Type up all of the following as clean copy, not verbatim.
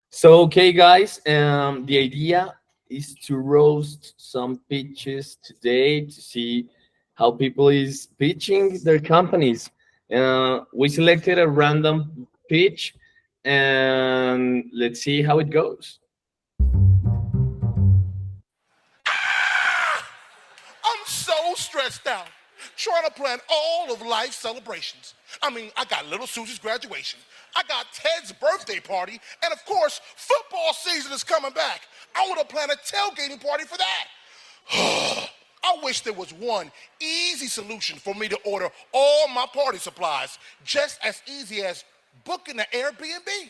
So, okay, guys, the idea is to roast some pitches today to see how people is pitching their companies. We selected a random pitch, and let's see how it goes. I'm so stressed out trying to plan all of life's celebrations. I mean, I got little Susie's graduation, I got Ted's birthday party, and of course, football season is coming back. I would have planned a tailgating party for that. I wish there was one easy solution for me to order all my party supplies, just as easy as booking an Airbnb.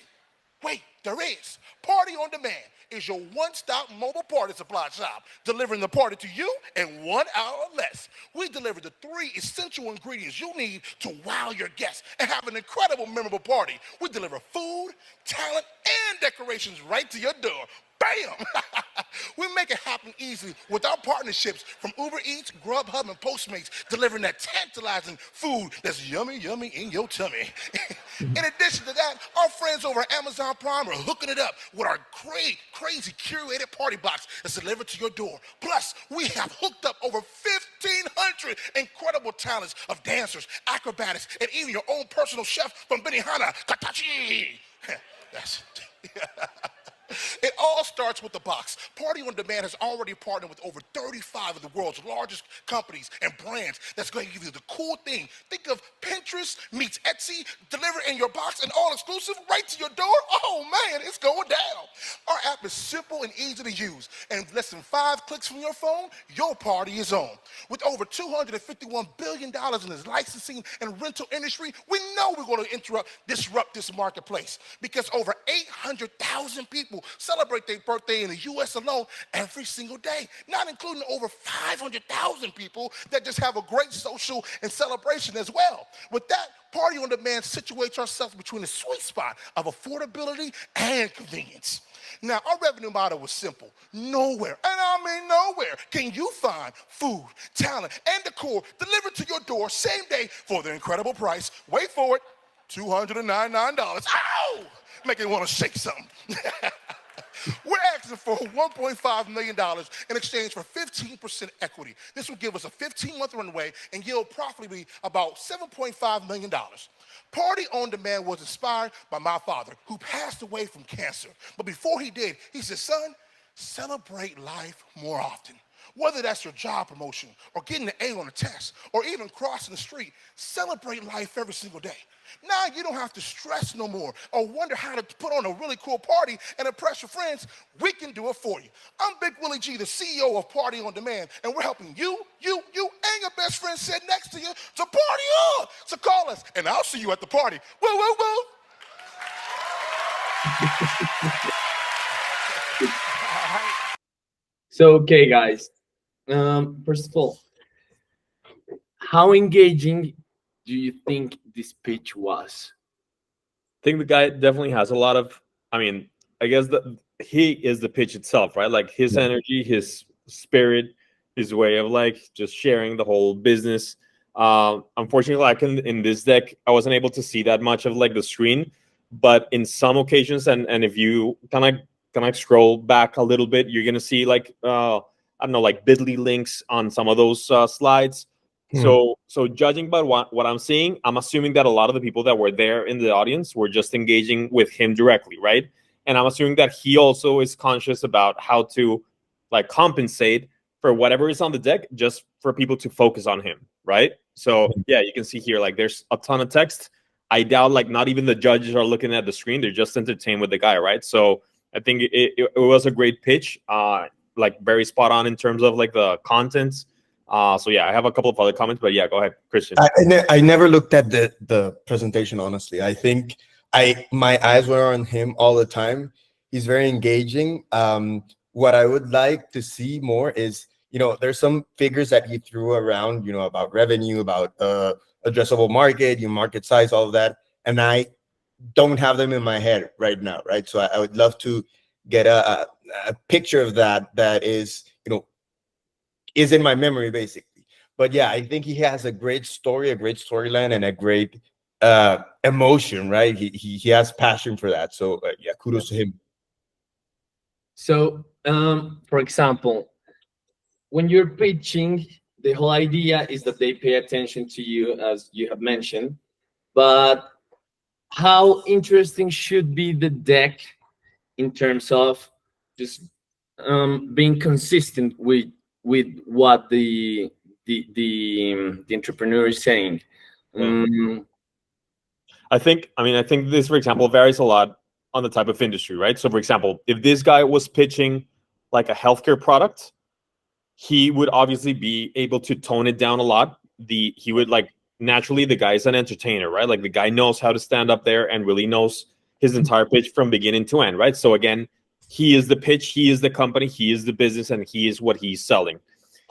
Wait, there is. Party on Demand is your one-stop mobile party supply shop, delivering the party to you in 1 hour or less. We deliver the 3 essential ingredients you need to wow your guests and have an incredible, memorable party. We deliver food, talent, and decorations right to your door. Bam! We make it happen easily with our partnerships from Uber Eats, Grubhub, and Postmates, delivering that tantalizing food that's yummy, yummy in your tummy. In addition to that, our friends over at Amazon Prime are hooking it up with our great, crazy curated party box that's delivered to your door. Plus, we have hooked up over 1,500 incredible talents of dancers, acrobatics, and even your own personal chef from Benihana, Katachi. That's... It all starts with the box. Party on Demand has already partnered with over 35 of the world's largest companies and brands that's going to give you the cool thing. Think of Pinterest meets Etsy, delivered in your box and all exclusive right to your door. Oh man, it's going down. Our app is simple and easy to use. And with less than 5 clicks from your phone, your party is on. With over $251 billion in the licensing and rental industry, we know we're going to disrupt this marketplace because over 800,000 people celebrate their birthday in the U.S. alone every single day, not including over 500,000 people that just have a great social and celebration as well. With that, Party on Demand situates ourselves between the sweet spot of affordability and convenience. Now, our revenue model was simple. Nowhere, and I mean nowhere, can you find food, talent, and decor delivered to your door same day for the incredible price, wait for it, $299. Ow! Make it want to shake something. We're asking for $1.5 million in exchange for 15% equity. This will give us a 15-month runway and yield approximately about $7.5 million. Party on Demand was inspired by my father, who passed away from cancer. But before he did, he said, son, celebrate life more often. Whether that's your job promotion or getting an A on a test or even crossing the street, celebrate life every single day. Now you don't have to stress no more or wonder how to put on a really cool party and impress your friends. We can do it for you. I'm Big Willie G, the CEO of Party on Demand, and we're helping you, and your best friend sitting next to you to party on. So call us, and I'll see you at the party. Woo, woo, woo. So, okay, guys, first of all, how engaging do you think this pitch was? Think the guy definitely has a lot of. I mean, I guess that he is the pitch itself, right? Like his energy, his spirit, his way of like just sharing the whole business. Unfortunately, like in this deck, I wasn't able to see that much of like the screen, but in some occasions, and if you kind of scroll back a little bit, you're gonna see like I don't know, like Bitly links on some of those slides. So judging by what I'm seeing, I'm assuming that a lot of the people that were there in the audience were just engaging with him directly, right? And I'm assuming that he also is conscious about how to like compensate for whatever is on the deck, just for people to focus on him, right? So yeah, you can see here like there's a ton of text. I doubt like not even the judges are looking at the screen; they're just entertained with the guy, right? So I think it was a great pitch, like very spot on in terms of like the contents. So yeah, I have a couple of other comments, but yeah, go ahead, Kristian. I never looked at the presentation, honestly. I think my eyes were on him all the time. He's very engaging. What I would like to see more is, there's some figures that he threw around, about revenue, about addressable market, market size, all of that, and I don't have them in my head right now, right? So I would love to get a picture of that is, is in my memory, basically. But yeah, I think he has a great story, a great storyline, and a great emotion, right? He has passion for that. So yeah, kudos to him. So, for example, when you're pitching, the whole idea is that they pay attention to you, as you have mentioned. But how interesting should be the deck in terms of just being consistent with what the entrepreneur is saying? Yeah. Um, I think this, for example, varies a lot on the type of industry, right? So, for example, if this guy was pitching like a healthcare product, he would obviously be able to tone it down a lot. He would like naturally the guy's an entertainer, right? Like the guy knows how to stand up there and really knows his entire pitch from beginning to end, right? So again, he is the pitch, he is the company, he is the business, and he is what he's selling.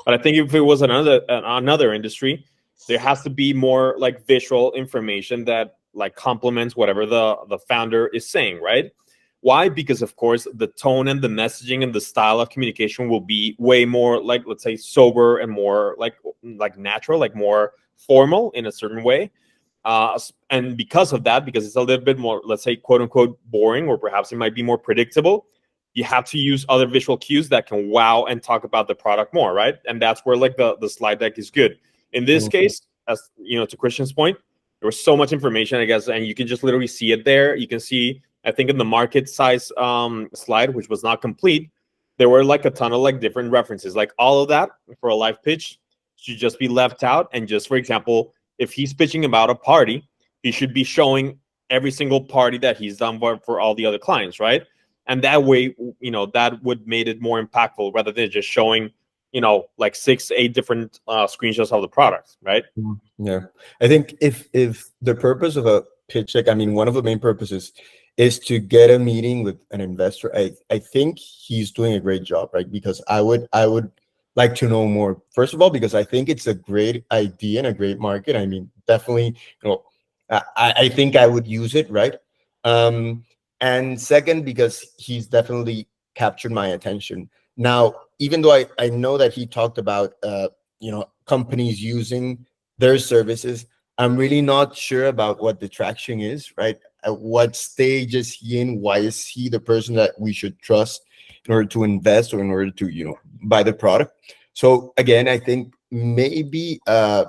But I think if it was another industry, there has to be more like visual information that like complements whatever the founder is saying, right? Why? Because of course the tone and the messaging and the style of communication will be way more like, let's say, sober and more like natural, like more formal in a certain way. And because of that, because it's a little bit more, let's say, quote unquote, boring, or perhaps it might be more predictable, you have to use other visual cues that can wow and talk about the product more, right? And that's where like the slide deck is good. In this case, as you know, to Kristian's point, there was so much information, I guess, and you can just literally see it there. You can see, I think, in the market size slide, which was not complete, there were like a ton of like different references. Like all of that for a live pitch should just be left out. And just, for example, if he's pitching about a party, he should be showing every single party that he's done for all the other clients, right? And that way, you know, that would made it more impactful rather than just showing, you know, like 6, 8 different screenshots of the product, right? Yeah, I think if the purpose of a pitch deck, I mean, one of the main purposes is to get a meeting with an investor. I think he's doing a great job, right? Because I would like to know more. First of all, because I think it's a great idea and a great market. I mean, definitely, you know, I think I would use it, right? And second, because he's definitely captured my attention. Now, even though I know that he talked about you know, companies using their services, I'm really not sure about what the traction is, right? At what stage is he in? Why is he the person that we should trust in order to invest or in order to, you know, buy the product? So again, I think maybe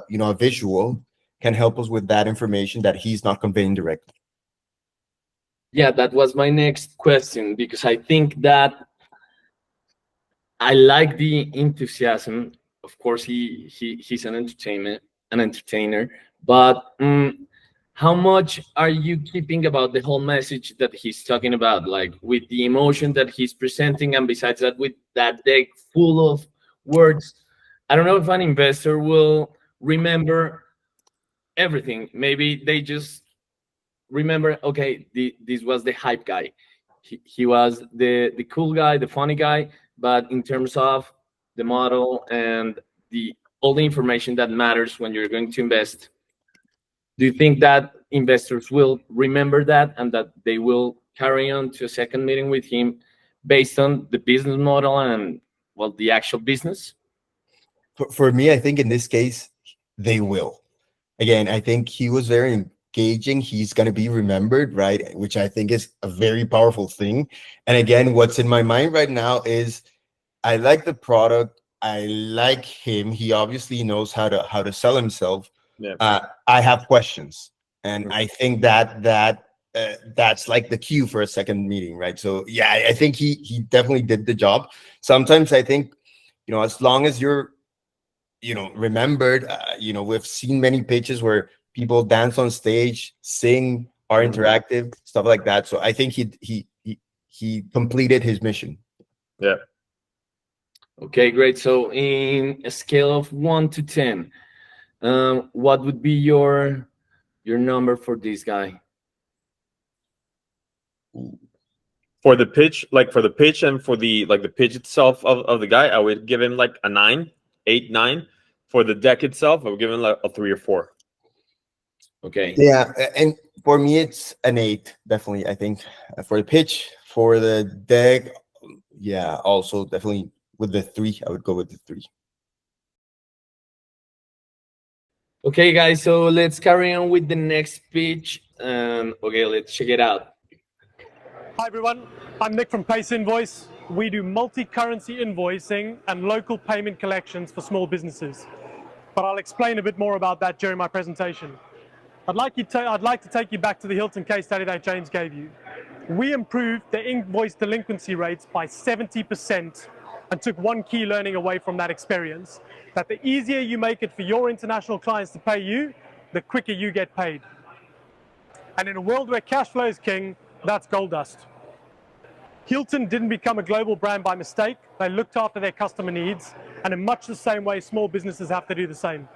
you know, a visual can help us with that information that he's not conveying directly. yeah, that was my next question, because I think that I like the enthusiasm. Of course, he's an entertainer. But how much are you keeping about the whole message that he's talking about, like with the emotion that he's presenting, and besides that, with that deck full of words? I don't know if an investor will remember everything. Maybe they just remember, okay, this was the hype guy. He was the cool guy, the funny guy. But in terms of the model and the all the information that matters when you're going to invest, do you think that investors will remember that, and that they will carry on to a second meeting with him based on the business model and, well, the actual business? For me, I think in this case, they will. Again, I think he was very engaging. He's going to be remembered, right? Which I think is a very powerful thing. And again, what's in my mind right now is I like the product. I like him. He obviously knows how to sell himself. Yeah. I have questions, and I think that's like the cue for a second meeting, right? So yeah, I think he definitely did the job. Sometimes I think, you know, as long as you're, you know, remembered, you know, we've seen many pitches where people dance on stage, sing, are interactive, stuff like that. So I think he completed his mission. Yeah. Okay, great. So in a scale of 1 to 10, what would be your number for this guy? For the pitch, like for the pitch and for the like the pitch itself of the guy, I would give him like a 9, 8, 9. For the deck itself, I would give him like a 3 or 4. Okay. Yeah, and for me it's an 8, definitely. I think for the pitch, for the deck, yeah, also definitely with the 3. I would go with the 3. Okay, guys, so let's carry on with the next pitch. Okay, let's check it out. Hi everyone, I'm Nick from Pace Invoice. we do multi-currency invoicing and local payment collections for small businesses. But I'll explain a bit more about that during my presentation. I'd like to take you back to the Hilton case study that James gave you. We improved the invoice delinquency rates by 70% and took one key learning away from that experience, that the easier you make it for your international clients to pay you, the quicker you get paid. And in a world where cash flow is king, that's gold dust. Hilton didn't become a global brand by mistake. They looked after their customer needs, and in much the same way, small businesses have to do the same.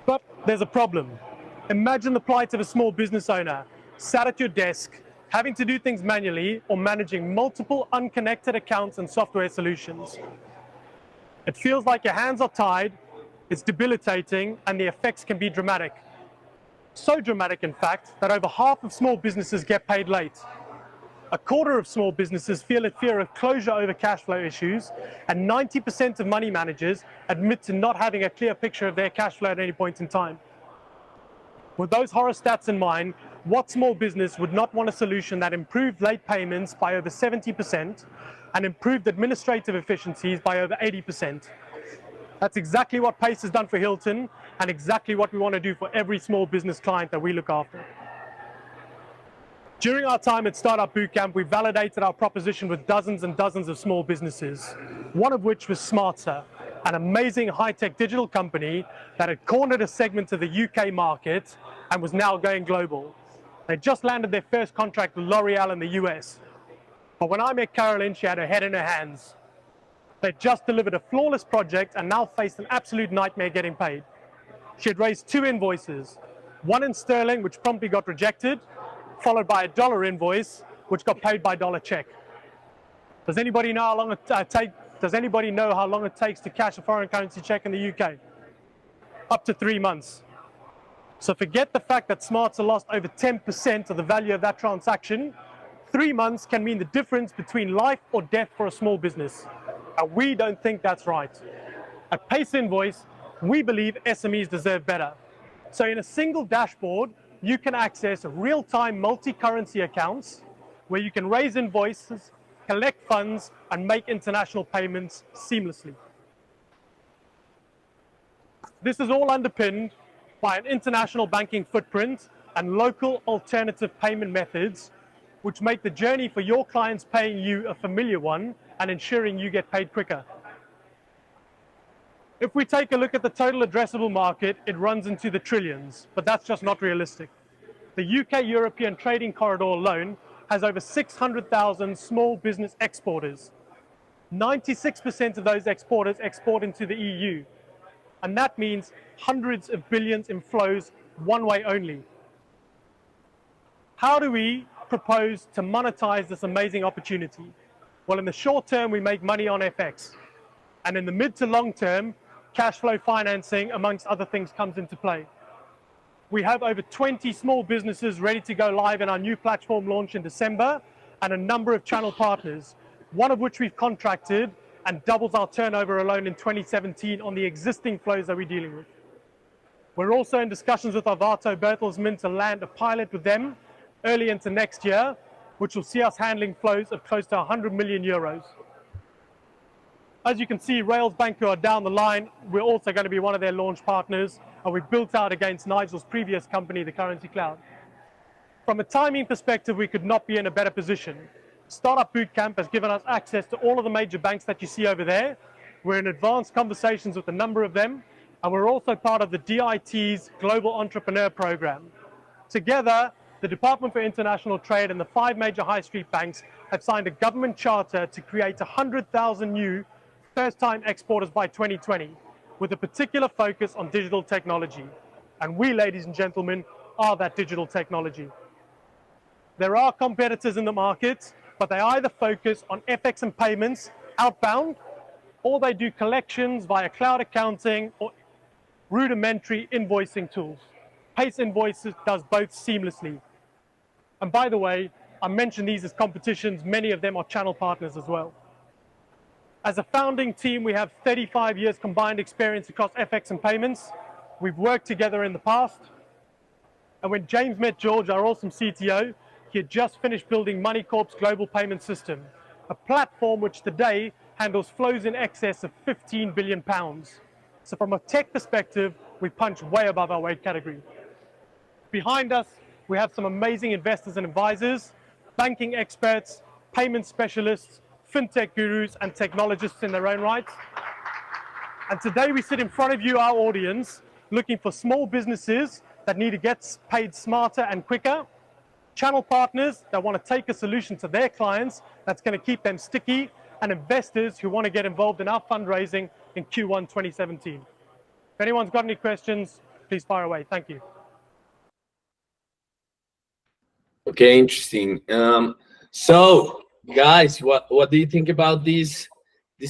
But there's a problem. Imagine the plight of a small business owner, sat at your desk, having to do things manually or managing multiple unconnected accounts and software solutions. It feels like your hands are tied, it's debilitating, and the effects can be dramatic. So dramatic, in fact, that over half of small businesses get paid late. A quarter of small businesses feel a fear of closure over cash flow issues, and 90% of money managers admit to not having a clear picture of their cash flow at any point in time. With those horror stats in mind, what small business would not want a solution that improved late payments by over 70% and improved administrative efficiencies by over 80%? That's exactly what Pace has done for Hilton, and exactly what we want to do for every small business client that we look after. During our time at Startup Bootcamp, we validated our proposition with dozens and dozens of small businesses, one of which was Smarter, an amazing high-tech digital company that had cornered a segment of the UK market and was now going global. They just landed their first contract with L'Oreal in the US. But when I met Carolyn, she had her head in her hands. They just delivered a flawless project and now faced an absolute nightmare getting paid. She had raised 2 invoices, one in sterling, which promptly got rejected, followed by a dollar invoice, which got paid by dollar check. Does anybody know how long it takes to cash a foreign currency check in the UK? Up to 3 months. So forget the fact that Smarter lost over 10% of the value of that transaction. 3 months can mean the difference between life or death for a small business. And we don't think that's right. At Pace Invoice, we believe SMEs deserve better. So in a single dashboard, you can access real-time multi-currency accounts where you can raise invoices, collect funds, and make international payments seamlessly. This is all underpinned by an international banking footprint and local alternative payment methods, which make the journey for your clients paying you a familiar one and ensuring you get paid quicker. If we take a look at the total addressable market, it runs into the trillions, but that's just not realistic. The UK-European trading corridor alone has over 600,000 small business exporters. 96% of those exporters export into the EU, and that means hundreds of billions in flows one way only. How do we propose to monetize this amazing opportunity? Well, in the short term, we make money on FX, and in the mid to long term, cash flow financing, amongst other things, comes into play. We have over 20 small businesses ready to go live in our new platform launch in December, and a number of channel partners, one of which we've contracted and doubles our turnover alone in 2017 on the existing flows that we're dealing with. We're also in discussions with Arvato Bertelsmann to land a pilot with them early into next year, which will see us handling flows of close to 100 million euros. As you can see, Rails Bank, who are down the line, we're also going to be one of their launch partners, and we've built out against Nigel's previous company, the Currency Cloud. From a timing perspective, we could not be in a better position. Startup Bootcamp has given us access to all of the major banks that you see over there. We're in advanced conversations with a number of them, and we're also part of the DIT's Global Entrepreneur Program. Together, the Department for International Trade and the 5 major high street banks have signed a government charter to create 100,000 new first-time exporters by 2020, with a particular focus on digital technology. And we, ladies and gentlemen, are that digital technology. There are competitors in the market, but they either focus on FX and payments outbound, or they do collections via cloud accounting or rudimentary invoicing tools. Pace Invoices does both seamlessly. And by the way, I mentioned these as competitions. Many of them are channel partners as well. As a founding team, we have 35 years combined experience across FX and payments. We've worked together in the past. And when James met George, our awesome CTO, he had just finished building MoneyCorp's global payment system. a platform which today handles flows in excess of 15 billion pounds. So from a tech perspective, we punch way above our weight category. Behind us, we have some amazing investors and advisors, banking experts, payment specialists, fintech gurus, and technologists in their own right. And today we sit in front of you, our audience, looking for small businesses that need to get paid smarter and quicker, channel partners that want to take a solution to their clients that's going to keep them sticky, and investors who want to get involved in our fundraising in Q1 2017. If anyone's got any questions, please fire away. Thank you. Okay, interesting. So guys, what do you think about this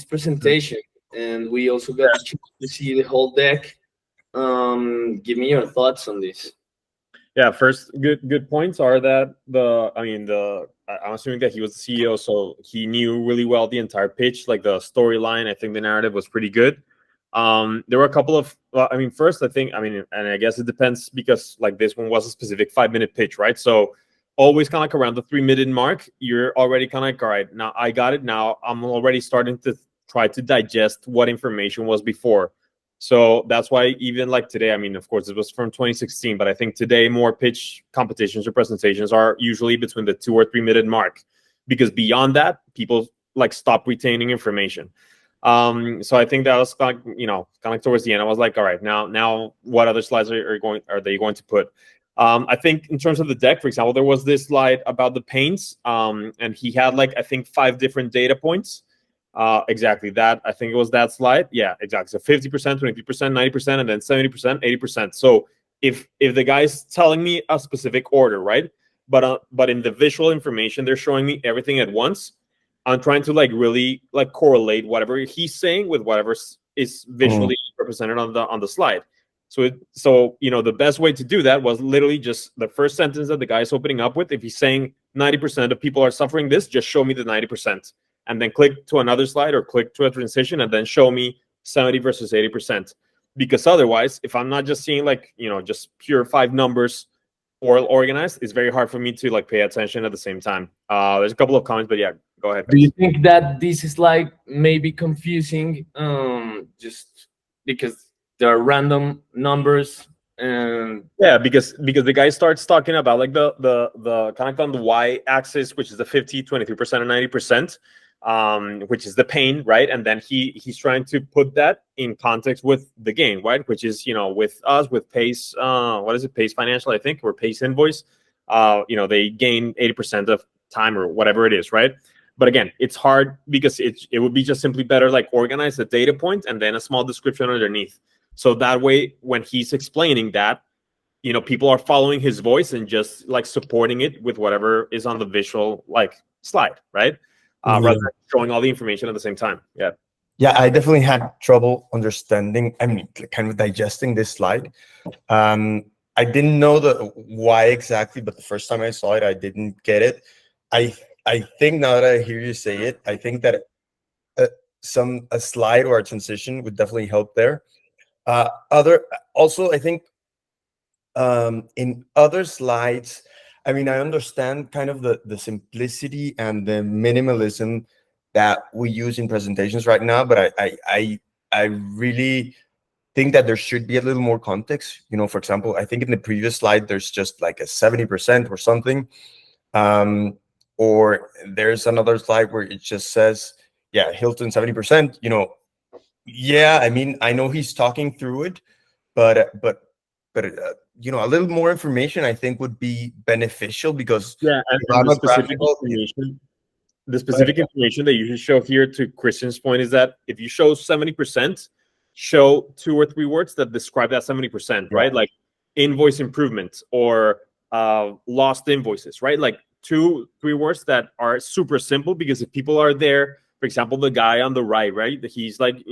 presentation? And we also got the chance to see the whole deck. Give me your thoughts on this. Yeah, first, good points are that I'm assuming that he was the CEO, so he knew really well the entire pitch, like the storyline. I think the narrative was pretty good. There were a couple of, first, and I guess it depends because like this one was a specific 5-minute pitch, right? So always kind of like around the 3-minute mark, you're already kind of like, all right, now I got it. Now I'm already starting to try to digest what information was before. So that's why even like today, of course, it was from 2016, but I think today more pitch competitions or presentations are usually between the 2 or 3 minute mark, because beyond that, people like stop retaining information. So I think that was kind of towards the end. I was like, all right, now what other slides are they going to put? I think in terms of the deck, for example, there was this slide about the paints, and he had like, I think 5 different data points. Exactly that. I think it was that slide. Yeah, exactly. So 50%, 20%, 90%, and then 70%, 80%. So if the guy's telling me a specific order, right? But in the visual information, they're showing me everything at once. I'm trying to like really like correlate whatever he's saying with whatever is visually represented on the slide. So the best way to do that was literally just the first sentence that the guy is opening up with. If he's saying 90% of people are suffering this, just show me the 90%. And then click to another slide or click to a transition and then show me 70 versus 80%. Because otherwise, if I'm not just seeing like, just pure 5 numbers or organized, it's very hard for me to like pay attention at the same time. There's a couple of comments, but yeah, go ahead. Do you think that this is like maybe confusing just because there are random numbers? And yeah, because the guy starts talking about like the kind of on the y-axis, which is the 50, 23%, and 90%. Which is the pain, right? And then he's trying to put that in context with the gain, right? Which is, with us, with Pace, what is it? Pace Financial, I think, or Pace Invoice. They gain 80% of time or whatever it is, right? But again, it's hard because it would be just simply better like organize the data point and then a small description underneath. So that way, when he's explaining that, people are following his voice and just like supporting it with whatever is on the visual like slide, right? Rather than showing all the information at the same time. Yeah, I definitely had trouble understanding, kind of digesting this slide. I didn't know the why exactly, but the first time I saw it, I didn't get it. I think now that I hear you say it, I think that a slide or a transition would definitely help there. Also, I think in other slides, I understand kind of the simplicity and the minimalism that we use in presentations right now, but I really think that there should be a little more context. For example, I think in the previous slide, there's just like a 70% or something. Or there's another slide where it just says, yeah, Hilton 70%, yeah, I know he's talking through it, but a little more information I think would be beneficial, because and the specific information that you should show here, to Kristian's point, is that if you show 70%, show 2 or 3 words that describe that 70%, right? Like invoice improvement or lost invoices, right? Like 2, 3 words that are super simple, because if people are there, for example, the guy on the right, he's like,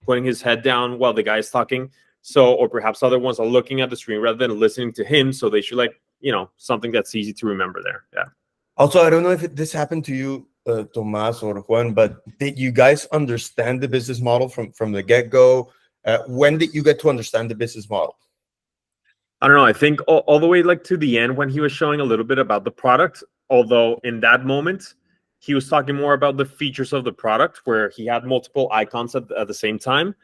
putting his head down while the guy is talking. So, or perhaps other ones are looking at the screen rather than listening to him. So they should like, something that's easy to remember there. Yeah. Also, I don't know if this happened to you, Tomás or Juan, but did you guys understand the business model from the get-go? When did you get to understand the business model? I don't know. I think all the way like to the end when he was showing a little bit about the product, although in that moment, he was talking more about the features of the product, where he had multiple icons at the same time,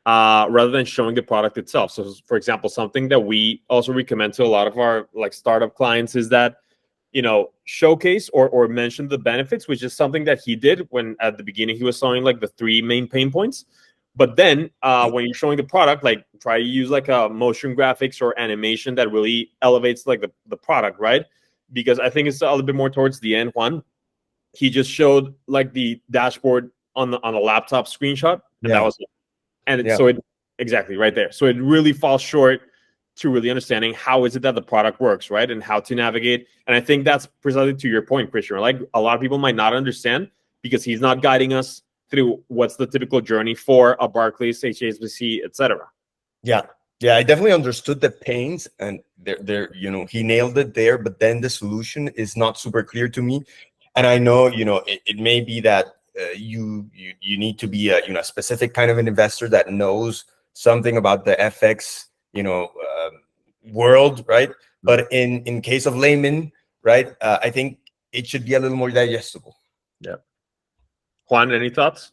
rather than showing the product itself. So, for example, something that we also recommend to a lot of our like startup clients is that, you know, showcase or mention the benefits, which is something that he did when at the beginning he was showing like the 3 main pain points. But then when you're showing the product, like try to use like a motion graphics or animation that really elevates like the product, right? Because I think it's a little bit more towards the end. Juan, he just showed like the dashboard on a laptop screenshot, and that was it. And Yeah. so it exactly right there. So it really falls short to really understanding how is it that the product works, right? And how to navigate. And I think that's precisely to your point, Kristian. Like a lot of people might not understand because he's not guiding us through what's the typical journey for a Barclays, HSBC, etc. Yeah. Yeah, I definitely understood the pains, and there, you know, he nailed it there, but then the solution is not super clear to me. And I know, you know, it may be that you need to be a, you know, specific kind of an investor that knows something about the FX, you know, world, right? But in case of layman, right, I think it should be a little more digestible. Yeah. Juan, any thoughts?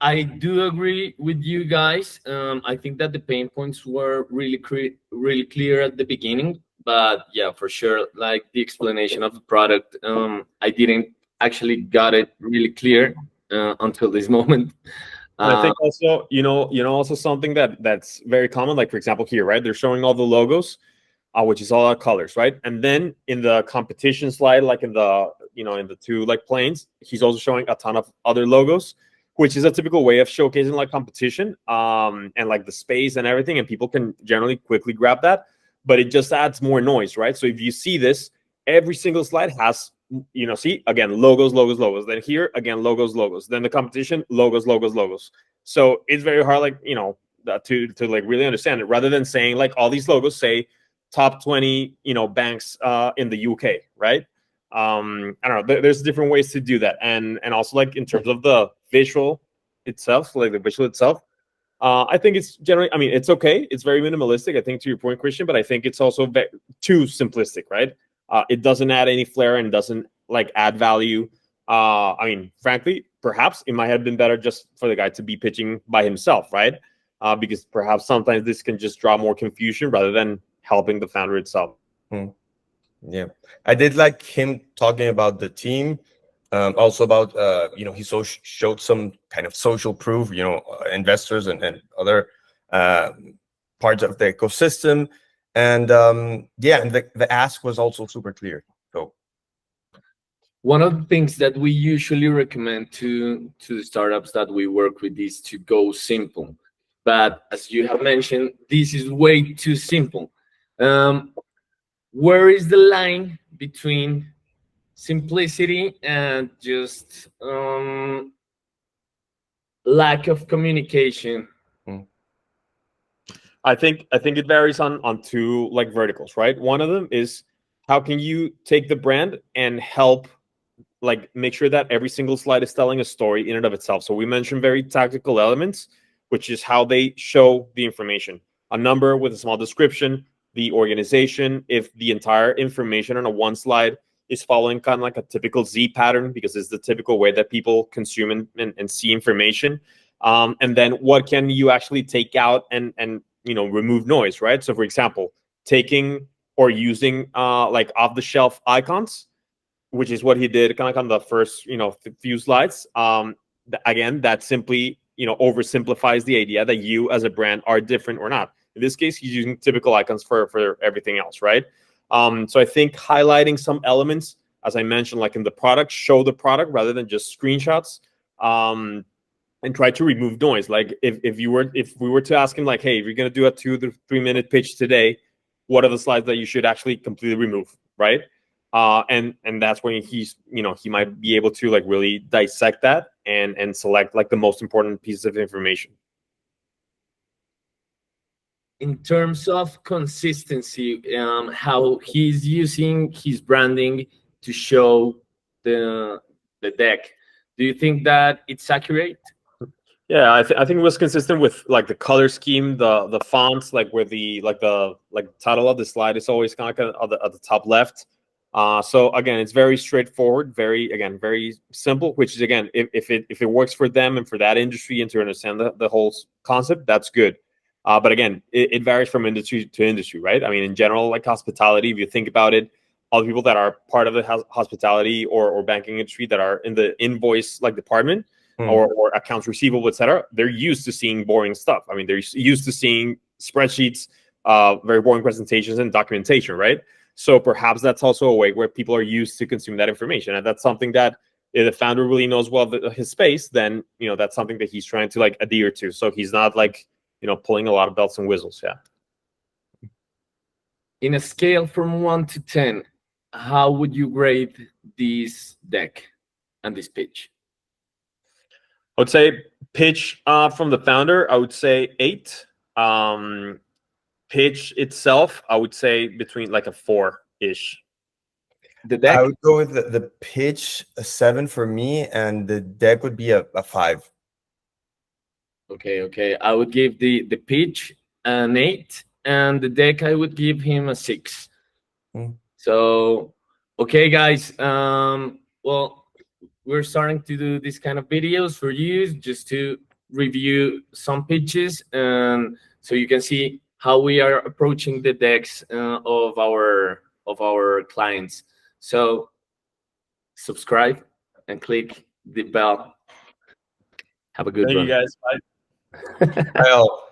I do agree with you guys. I think that the pain points were really clear at the beginning, but yeah, for sure, like the explanation of the product, I didn't actually got it really clear until this moment. And I think also, also something that's very common, like for example here, right? They're showing all the logos, which is all our colors, right? And then in the competition slide, like in the in the 2 like planes, he's also showing a ton of other logos, which is a typical way of showcasing like competition, and like the space and everything, and people can generally quickly grab that, but it just adds more noise, right? So if you see this, every single slide has, see again, logos, logos, logos. Then here again, logos, logos. Then the competition, logos, logos, logos. So it's very hard, like to like really understand it. Rather than saying like all these logos say top 20, banks in the UK, right? I don't know. There's different ways to do that, and also like in terms of the visual itself, like the visual itself. I think it's generally, I mean, it's okay. It's very minimalistic, I think, to your point, Kristian, but I think it's also too simplistic, right? It doesn't add any flair and doesn't like add value. I mean, frankly, perhaps it might have been better just for the guy to be pitching by himself, right? Because perhaps sometimes this can just draw more confusion rather than helping the founder itself. Yeah, I did like him talking about the team, also about he showed some kind of social proof, investors and other parts of the ecosystem, and and the ask was also super clear. So one of the things that we usually recommend to the startups that we work with is to go simple, but as you have mentioned, this is way too simple. Where is the line between simplicity and just lack of communication? I think it varies on 2 like verticals, right? One of them is how can you take the brand and help like make sure that every single slide is telling a story in and of itself. So we mentioned very tactical elements, which is how they show the information. A number with a small description, the organization, if the entire information on a one slide is following kind of like a typical Z pattern, because it's the typical way that people consume and see information. And then what can you actually take out and remove noise, right? So for example, taking or using like off-the-shelf icons, which is what he did kind of on the first few slides. Again, that simply oversimplifies the idea that you as a brand are different or not. In this case, he's using typical icons for everything else, right? So I think highlighting some elements, as I mentioned, like in the product, show the product rather than just screenshots, and try to remove noise. Like if we were to ask him, like, hey, if you're gonna do a 2 to 3 minute pitch today, what are the slides that you should actually completely remove, right? And that's when he's he might be able to like really dissect that and select like the most important pieces of information. In terms of consistency, how he's using his branding to show the deck, do you think that it's accurate? Yeah, I think it was consistent with like the color scheme, the fonts, like where the title of the slide is always kind of at the top left. So again, it's very straightforward, very simple. Which is again, if it works for them and for that industry and to understand the whole concept, that's good. But again, it varies from industry to industry, right? I mean, in general, like hospitality, if you think about it, all the people that are part of the hospitality or banking industry that are in the invoice like department or accounts receivable, etc., they're used to seeing boring stuff. I mean, they're used to seeing spreadsheets, very boring presentations and documentation, right? So perhaps that's also a way where people are used to consuming that information, and that's something that if the founder really knows well his space, then that's something that he's trying to like adhere to. So he's not like pulling a lot of belts and whistles. Yeah. In a scale from 1 to 10, how would you grade this deck and this pitch? I would say pitch from the founder, I would say 8. Pitch itself, I would say between like a 4-ish. The deck? I would go with the pitch, a 7 for me, and the deck would be a 5. Okay. I would give the pitch an 8, and the deck I would give him a 6. So, okay, guys. Well, we're starting to do this kind of videos for you just to review some pitches, and so you can see how we are approaching the decks of our clients. So, subscribe and click the bell. Have a good Thank one. you guys. Bye. Well.